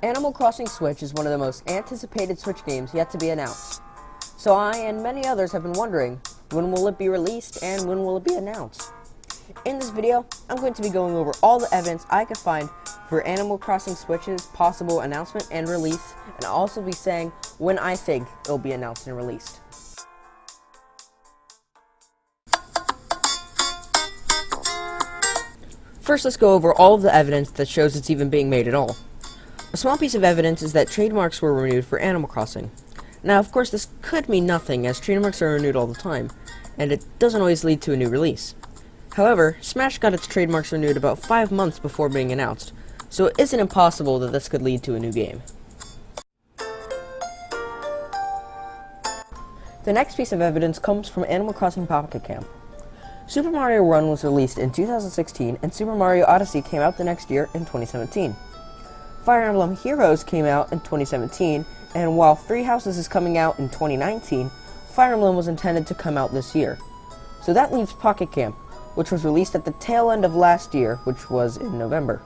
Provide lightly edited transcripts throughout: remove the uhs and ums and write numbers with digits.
Animal Crossing Switch is one of the most anticipated Switch games yet to be announced. So I and many others have been wondering, when will it be released and when will it be announced? In this video, I'm going to be going over all the evidence I could find for Animal Crossing Switch's possible announcement and release, and I'll also be saying when I think it will be announced and released. First, let's go over all of the evidence that shows it's even being made at all. A small piece of evidence is that trademarks were renewed for Animal Crossing. Now, of course, this could mean nothing, as trademarks are renewed all the time, and it doesn't always lead to a new release. However, Smash got its trademarks renewed about 5 months before being announced, so it isn't impossible that this could lead to a new game. The next piece of evidence comes from Animal Crossing Pocket Camp. Super Mario Run was released in 2016, and Super Mario Odyssey came out the next year in 2017. Fire Emblem Heroes came out in 2017, and while Three Houses is coming out in 2019, Fire Emblem was intended to come out this year. So that leaves Pocket Camp, which was released at the tail end of last year, which was in November.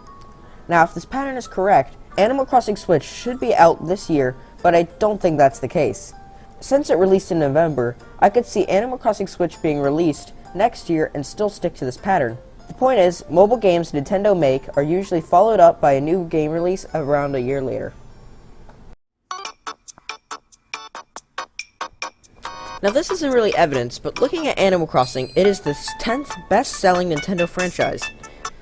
Now, if this pattern is correct, Animal Crossing Switch should be out this year, but I don't think that's the case. Since it released in November, I could see Animal Crossing Switch being released next year and still stick to this pattern. The point is, mobile games Nintendo make are usually followed up by a new game release around a year later. Now, this isn't really evidence, but looking at Animal Crossing, it is the 10th best-selling Nintendo franchise.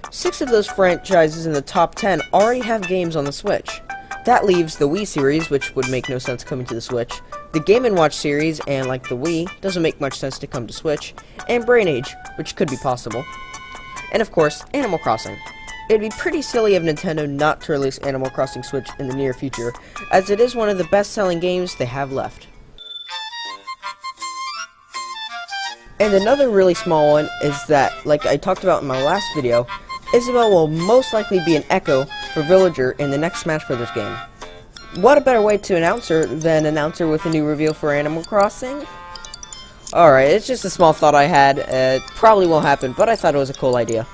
6 of those franchises in the top 10 already have games on the Switch. That leaves the Wii series, which would make no sense coming to the Switch, the Game & Watch series, and like the Wii, doesn't make much sense to come to Switch, and Brain Age, which could be possible. And of course, Animal Crossing. It'd be pretty silly of Nintendo not to release Animal Crossing Switch in the near future, as it is one of the best-selling games they have left. And another really small one is that, like I talked about in my last video, Isabelle will most likely be an Echo for Villager in the next Smash Bros. Game. What a better way to announce her than announce her with a new reveal for Animal Crossing? Alright, it's just a small thought I had. It probably won't happen, but I thought it was a cool idea.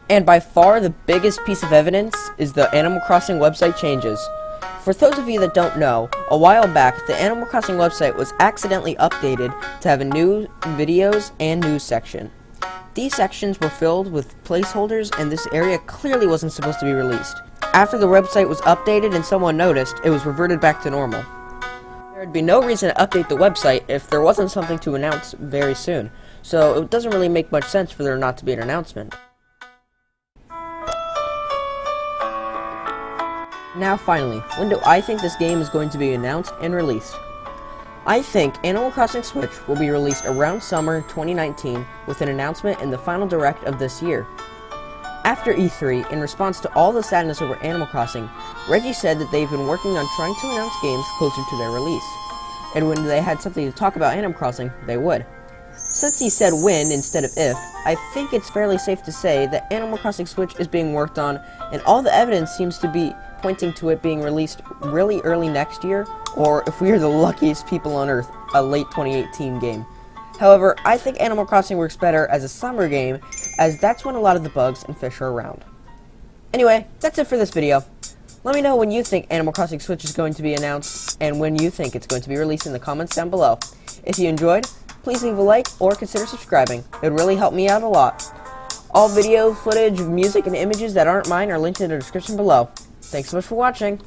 And by far the biggest piece of evidence is the Animal Crossing website changes. For those of you that don't know, a while back, the Animal Crossing website was accidentally updated to have a new videos and news section. These sections were filled with placeholders, and this area clearly wasn't supposed to be released. After the website was updated and someone noticed, it was reverted back to normal. There would be no reason to update the website if there wasn't something to announce very soon, so it doesn't really make much sense for there not to be an announcement. Now finally, when do I think this game is going to be announced and released? I think Animal Crossing Switch will be released around summer 2019 with an announcement in the final direct of this year. After E3, in response to all the sadness over Animal Crossing, Reggie said that they've been working on trying to announce games closer to their release, and when they had something to talk about Animal Crossing, they would. Since he said when instead of if, I think it's fairly safe to say that Animal Crossing Switch is being worked on, and all the evidence seems to be pointing to it being released really early next year, or if we are the luckiest people on Earth, a late 2018 game. However, I think Animal Crossing works better as a summer game, as that's when a lot of the bugs and fish are around. Anyway, that's it for this video. Let me know when you think Animal Crossing Switch is going to be announced, and when you think it's going to be released in the comments down below. If you enjoyed, please leave a like or consider subscribing. It would really help me out a lot. All video footage, music, and images that aren't mine are linked in the description below. Thanks so much for watching.